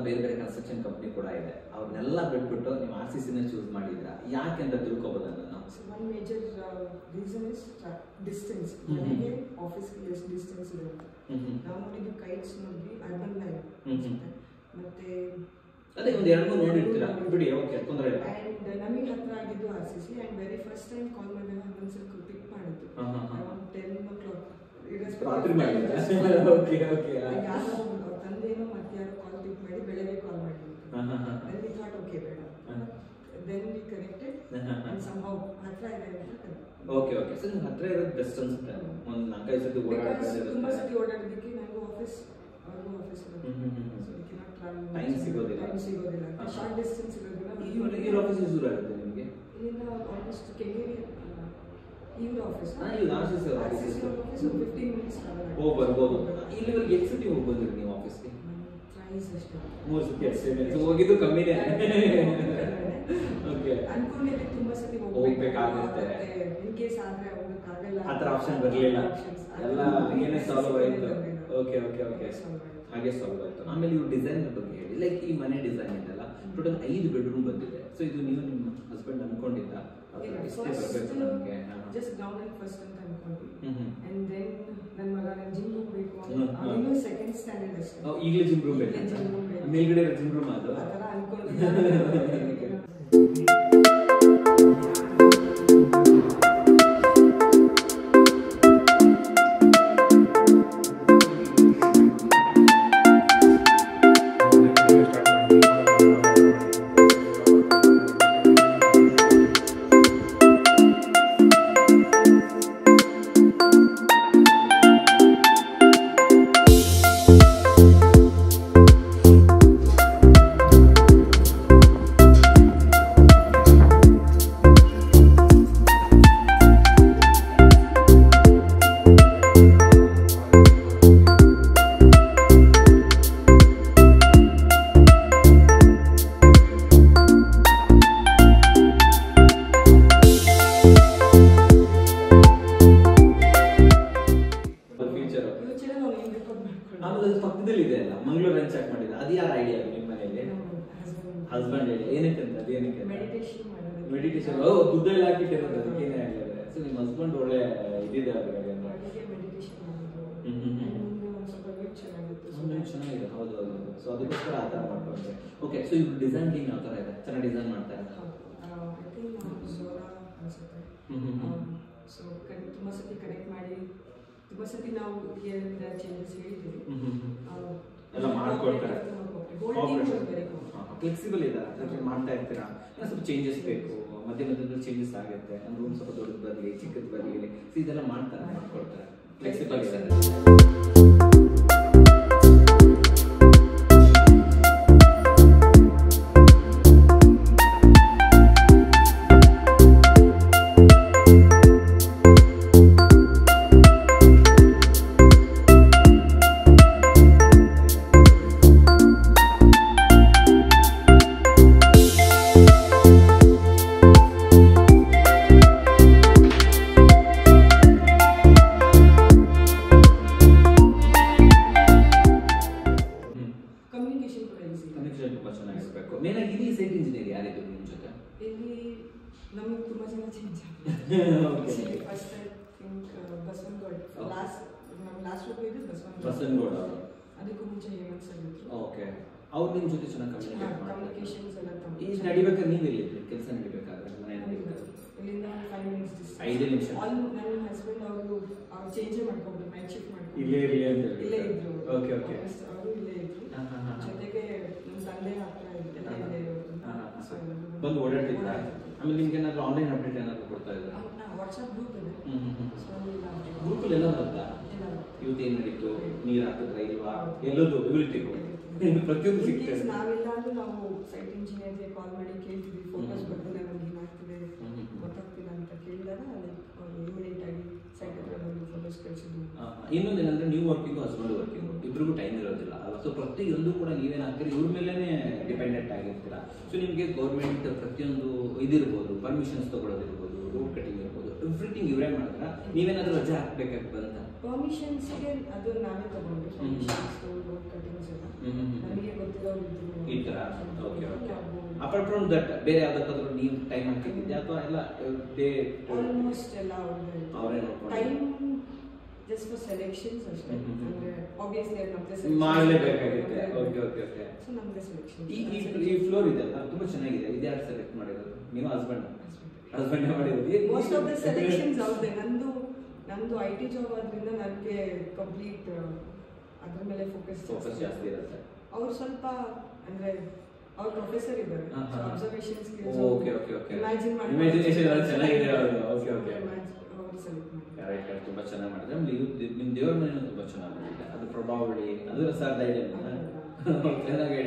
ಬೇರೆ ಬೇರೆ construction company ಕೂಡ ಇದೆ, ಅವ್ರನ್ನೆಲ್ಲ ಬಿಟ್ಬಿಟ್ಟು ನೀವು RCC ನ ಚೂಸ್ ಮಾಡಿದ್ರಾ? ಯಾಕೆ ಅಂತ ತಿಳ್ಕೊಬೋದಾ ನಾನು? One major reason is distance. ನನಗೆ ಆಫೀಸ್ಗೆ ಎಷ್ಟು ಡಿಸ್ಟೆನ್ಸ್ ಇದೆ ಅಂತ. ನಾವು ನೋಡಿದ್ದು ಕೈಟ್ಸ್ ನೋಡಿ ಅರ್ಬನ್ ಲೈನ್ ಮತ್ತೆ ಅದೇ ಒಂದು 2-3 ನೋಡಿರ್ತೀರಾ ಬಿಡಿ, ಓಕೆ ತೊಂದರೆ ಇಲ್ಲ. ಅಂಡ್ ನಮಗೆ ಹತ್ರ ಆಗಿದ್ದು RCC and very first time call ಮಾಡಿದಾಗ ಹನ್ನೊಂದು ಸರ್ಕಲ್ ಪಿಕ್ ಮಾಡಿದ್ದು ಅರೌಂಡ್ 10 o'clock ರಾತ್ರಿ ಮಾಡಿದ್ರಾ? Okay okay. ಯಾರೋ ತಂದೇನೋ ಮತ್ತೆ ಯಾರೋ ಕಾಲ್ ಪಿಕ್ ಮಾಡಿ ಬೆಳಗ್ಗೆ ಕಾಲ್ ಮಾಡಿದ್ರು. then we thought okay ಬೇಡ, then we connected and somehow ಹತ್ರ ಇದೆ ಅಂತ. Okay okay. ಸೊ ನೀವು ಹತ್ರ ಇರೋದು ಬೆಸ್ಟ್ ಅನ್ಸುತ್ತೆ. ಒಂದು 4-5 ಸತಿ ಓಡಾಡೋದು, ತುಂಬಾ ಸತಿ ಓಡಾಡೋದಕ್ಕೆ ನನಗೂ ಆಫೀಸ್ ಅವ್ರಿಗೂ ಆಫೀಸ್ ಟೈಮ್ ಸಿಗೋದಿಲ್ಲ. ಶಾರ್ಟ್ ಡಿಸ್ಟೆನ್ಸ್ ಇರೋದ್ರಿಂದ ಈ ಆಫೀಸ್ ದೂರ ಆಗುತ್ತೆ ನಿಮಗೆ? ಇಲ್ಲಿಂದ ಆಲ್ಮೋಸ್ಟ್ ಕೆಂಗೇರಿ ಇವ್ರ ಆಫೀಸ್ ಇವ್ರ ಆಫೀಸ್ 15 ಮಿನಿಟ್ಸ್ ಹೋಗಿ ಬರ್ಬೋದು. ಇಲ್ಲಿವರೆಗೆ ಎಷ್ಟು ಸತಿ ಹೋಗ್ಬೋದ್ರಿ ನೀವು ಆಫೀಸ್ಗೆ? ಪ್ರೈಸ್ ಅಷ್ಟೇ 3 ಸತಿ ಅಷ್ಟೇ ಹೋಗಿದ್ದು ಕಮ್ಮಿನೇ. ಓಕೆ. ಅನ್ಕೊಂಡಿದ್ದೆ ತುಂಬಾ ಸತಿ ಹೋಗ್ಬೇಕಾಗುತ್ತೆ, ಇನ್ ಕೇಸ್ ಆದ್ರೆ ಹೋಗಕ್ಕಾಗಲ್ಲ, ಆ ಥರ ಆಪ್ಷನ್ ಬರಲಿಲ್ಲ, ಎಲ್ಲ ಏನೇ ಸಾಲ್ವ್ ಆಯಿತು. ಓಕೆ ಓಕೆ ಓಕೆ, ಹಾಗೆ ಸಾಲ್ವ್ ಆಯಿತು. ಆಮೇಲೆ ಇವ್ರು ಡಿಸೈನ್ ಬಗ್ಗೆ ಹೇಳಿ, ಲೈಕ್ ಈ ಮನೆ ಡಿಸೈನ್ ಇದೆಲ್ಲ ಟೋಟಲ್ 5 ಬೆಡ್ರೂಮ್ ಬಂದಿದೆ. ಸೊ ಇದು ನೀವು ನಿಮ್ಮ ಹಸ್ಬೆಂಡ್ ಅನ್ಕೊಂಡಿದ್ದ ಇಷ್ಟೇ ಬರಬೇಕು ನಮಗೆ? ಜಸ್ಟ್ ಗ್ರೌಂಡ್ ಅಂಡ್ ಫಸ್ಟ್ ಅಂತ ಅನ್ಕೊಂಡ್ವಿ. ಅಂಡ್ ದೆನ್ ನನ್ನ ಮಗ ನನ್ನ ಜಿಮ್ ರೂಮ್ ಬೇಕು ಅವನು ಸೆಕೆಂಡ್ ಸ್ಟ್ಯಾಂಡರ್ಡ್ ಅಷ್ಟೇ. ಈಗಲೇ ಜಿಮ್ ರೂಮ್ ಬೇಕು, ಮೇಲ್ಗಡೆ ಜಿಮ್ ರೂಮ್ ಅದು ಆ ಥರ ಅನ್ಕೊಂಡಿದ್ದೆ. ಪಕ್ಕದಲ್ಲಿ ಇದೆ ಅಲ್ಲ, ಮಂಗಳೂರು ರಂಚ್ ಹಾಕಿ ಮಾಡಿದ, ಅದು ಯಾರ ಐಡಿಯಾ ನಿಮ್ಮ ಮನೆಯಲ್ಲಿ? Husband idea. ಏನಕ್ಕೆ ಅಂತ? ಅದು ಏನಕ್ಕೆ? ಮೆಡಿಟೇಷನ್. ದುಡ್ಡು ಎಲ್ಲ ಹಾಕಿಟ್ಟಿರೋದು ಅದಕ್ಕೇನೆ ಆಗಿದ್ದಾರೆ. ಸೊ ನಿಮ್ಮ ಹಸ್ಬೆಂಡ್ ಒಳ್ಳೆ ಇದಿದೆ ಅವ್ರಿಗೆ ಚೆನ್ನಾಗಿದೆ. ಹೌದು ಹೌದು. ಸೊ ಅದಕ್ಕೋಸ್ಕರ ಆ ಥರ ಮಾಡ್ಕೊಂಡ್ರೆ ಓಕೆ. ಸೊ ಇವ್ರು ಡಿಸೈನ್ ಟೀಮ್ ಯಾವ ಥರ ಇದೆ? ಚೆನ್ನಾಗಿ ಡಿಸೈನ್ ಮಾಡ್ತಾರೆ? ಸೊ ತುಂಬ ಸತಿ ಕನೆಕ್ಟ್ ಮಾಡಿ ತುಂಬ ಸತಿ ನಾವು ಚೇಂಜಸ್ ಹೇಳಿದ್ದೀವಿ, ಎಲ್ಲ ಮಾಡ್ಕೊಡ್ತಾರೆ. ಫ್ಲೆಕ್ಸಿಬಲ್ ಇದ್ದಾರೆ, ಮಾಡ್ತಾ ಇರ್ತೀರಾ? ಸ್ವಲ್ಪ ಚೇಂಜಸ್ ಬೇಕು, ಮಧ್ಯ ಮಧ್ಯದಲ್ಲಿ ಚೇಂಜಸ್ ಆಗುತ್ತೆ, ನಮ್ಮ ರೂಮ್ ಸ್ವಲ್ಪ ದೊಡ್ಡದು ಬರಲಿ ಚಿಕ್ಕದು ಬರಲಿ, ಇದೆಲ್ಲ ಮಾಡ್ತಾರೆ, ಮಾಡ್ಕೊಡ್ತಾರೆ, ಫ್ಲೆಕ್ಸಿಬಲ್ ಇದ್ದಾರೆ. ಬಸವನಗೌಡ ಅದಕ್ಕೂ ಮುಂಚೆ ಹೇಮಂತ್ ಸರ್ ಇದ್ರು. ಓಕೆ. ಅವ್ರು ನಿಮ್ಮ ಜೊತೆ ಚೆನ್ನಾಗಿ ಕಮ್ಯುನಿಕೇಷನ್ಸ್ ಎಲ್ಲ ಈಗ ನಡಿಬೇಕಾದ್ರೆ ನೀವು ಎಲ್ಲಿದ್ರಿ? ಕೆಲಸ ನಡಿಬೇಕಾದ್ರೆ ಇಲ್ಲಿಂದ 5 ಮಿನಿಟ್ಸ್ 5 ನಿಮಿಷ. ನನ್ನ ಹಸ್ಬೆಂಡ್ ಅವರು ಚೇಂಜ್ ಮಾಡ್ಕೊಂಡ್ರು, ನೈಟ್ ಶಿಫ್ಟ್ ಮಾಡ್ಕೊಂಡು ಇಲ್ಲೇ ಇರಲಿ ಅಂತ ಇಲ್ಲೇ ಇದ್ರು. Okay okay. ಅವರು ಇಲ್ಲೇ ಇದ್ರು, ಜೊತೆಗೆ ನಮ್ಮ ತಂದೆ ಹತ್ರ ಇಲ್ಲೇ ಬಂದು ಓಡಾಡ್ತಿದ್ದ. ಆಮೇಲೆ ನಿಮ್ಗೆ ಏನಾದ್ರು ಆನ್ಲೈನ್ ಅಪ್ಡೇಟ್ ಏನಾದ್ರು ಕೊಡ್ತಾ ಇದ್ದಾರೆ? ವಾಟ್ಸ್ಆಪ್ ಗ್ರೂಪ್ ಇದೆ, ಗ್ರೂಪಲ್ಲಿ ಎಲ್ಲ ಬರುತ್ತಾ? ಇವತ್ತು ಏನು ನಡೀತು, ನೀರು ಹಾಕಿದ್ರ ಇಲ್ವಾ, ಎಲ್ಲದು ಎಬಿಲಿಟಿಗೂ ಪ್ರತಿಯೊಂದು ಸಿಗ್ತದೆ. ನಾವೆಲ್ಲ ಅಂದ್ರೆ ನಾವು ಸೈಟ್ ಇಂಜಿನಿಯರ್ಗೆ ಕಾಲ್ ಮಾಡಿ ಕೇಳ್ತಿದ್ವಿ, ಫೋಟೋಸ್ ಬರ್ತಿಲ್ಲ, ನಮ್ಗೆ ಏನಾಗ್ತಿದೆ ಗೊತ್ತಾಗ್ತಿಲ್ಲ ಅಂತ ಕೇಳಿದಾಗ ಇಮಿಡಿಯೇಟ್ ಆಗಿ ಸೈಟ್ ಹತ್ರ ಬಂದು ಫೋಟೋಸ್ ಕಳಿಸಿದ್ವಿ. ಇನ್ನೊಂದು ಏನಂದ್ರೆ ನೀವು ವರ್ಕಿಂಗು ಹಸ್ಬೆಂಡ್ ವರ್ಕಿಂಗು ಇಬ್ರಿಗೂ ಟೈಮ್ ಇರೋದಿಲ್ಲ ಅಲ್ಲ. ಸೊ ಪ್ರತಿಯೊಂದು ಕೂಡ ನೀವೇನಾಗ್ತೀರಿ ಇವ್ರ ಮೇಲೇ ಡಿಪೆಂಡೆಂಟ್ ಆಗಿರ್ತೀರಾ. ಸೊ ನಿಮಗೆ ಗೌರ್ಮೆಂಟ್ ಪ್ರತಿಯೊಂದು ಇದಿರ್ಬೋದು, ಪರ್ಮಿಷನ್ಸ್ ತಗೊಳ್ಳೋದಿರ್ಬೋದು, ರೋಡ್ ಕಟಿಂಗ್ ಇರ್ಬೋದು, ಎವ್ರಿಥಿಂಗ್ ಇವರೇ ಮಾಡ್ತಾರ. ನೀವೇನಾದ್ರೂ ರಜೆ ಹಾಕ್ಬೇಕಾಗಿ ಬಂತ? ಪರ್ಮಿಷನ್ಸ್ಗೆ ಅದು ನಾವೇ ತಗೊಂಡ್ವಿ, ರೋಡ್ ಕಟಿಂಗ್ಸ್ ಎಲ್ಲ ನಮಗೆ ಗೊತ್ತಿಲ್ಲ. ದೊಡ್ಡವರು ಈ ತರ okay okay apart from that ಬೇರೆ ಯಾವ್ದಕ್ಕಾದ್ರೂ ನೀವು ಟೈಮ್ ಹಾಕಿದ್ದೆ ಅಥವಾ ಎಲ್ಲ ಡೇ ಆಲ್ಮೋಸ್ಟ್ ಎಲ್ಲ ಅವರೇ ನೋಡ್ಕೊಂಡು ಟೈಮ್ ಜಸ್ಟ್ ಫಾರ್ ಸೆಲೆಕ್ಷನ್ಸ್ ಅಷ್ಟೇ ಅಂದ್ರೆ ಆಬ್ವಿಯಸ್ಲಿ ನಮ್ದೇ ಮಾಡಲೇಬೇಕಾಗುತ್ತೆ ಓಕೆ ಓಕೆ ಓಕೆ ಸೊ ನಮ್ದೇ ಸೆಲೆಕ್ಷನ್ ಈ ಫ್ಲೋರ್ ಇದೆ ತುಂಬಾ ಚೆನ್ನಾಗಿದೆ ಇದು ಯಾರು ಸೆಲೆಕ್ಟ್ ಮಾಡಿರೋದು ನೀವು ಹಸ್ಬೆಂಡ್ ಮಾಡಿರೋದು ಮೋಸ್ಟ್ ಆಫ್ ದ ಸೆಲೆಕ್ಷನ್ಸ್ ಅವ್ರದ್ದೇ ನಂದು IT ಜಾಬ್ ಆದ್ರಿಂದ ನನಗೆ ಕಂಪ್ಲೀಟ್ ಅದ್ರ ಮೇಲೆ ಫೋಕಸ್ ಜಾಸ್ತಿ ಇರುತ್ತೆ ಅವ್ರು ಸ್ವಲ್ಪ ಅಂದ್ರೆ ಅವ್ರ ಪ್ರೊಫೆಸರ್ ಇದ್ದಾರೆ observation skills okay okay okay imagination ಚೆನ್ನಾಗಿದೆ ಅವರು ಓಕೆ ಓಕೆ ಅವರು ಸೆಲೆಕ್ಟ್ ಮಾಡಿ ಕರೆಕ್ಟ್ ತುಂಬಾ ಚೆನ್ನಾಗಿ ಮಾಡಿದ್ರೆ ನಿಮ್ಮ ದೇವರ ಮನೆಯೂ ತುಂಬಾ ಚೆನ್ನಾಗಿ ಮಾಡಿದೆ ಅದು ಪ್ರಭಾವಳಿ ಅದು ಸರ್ ಧೈರ್ಯ ಚೆನ್ನಾಗಿ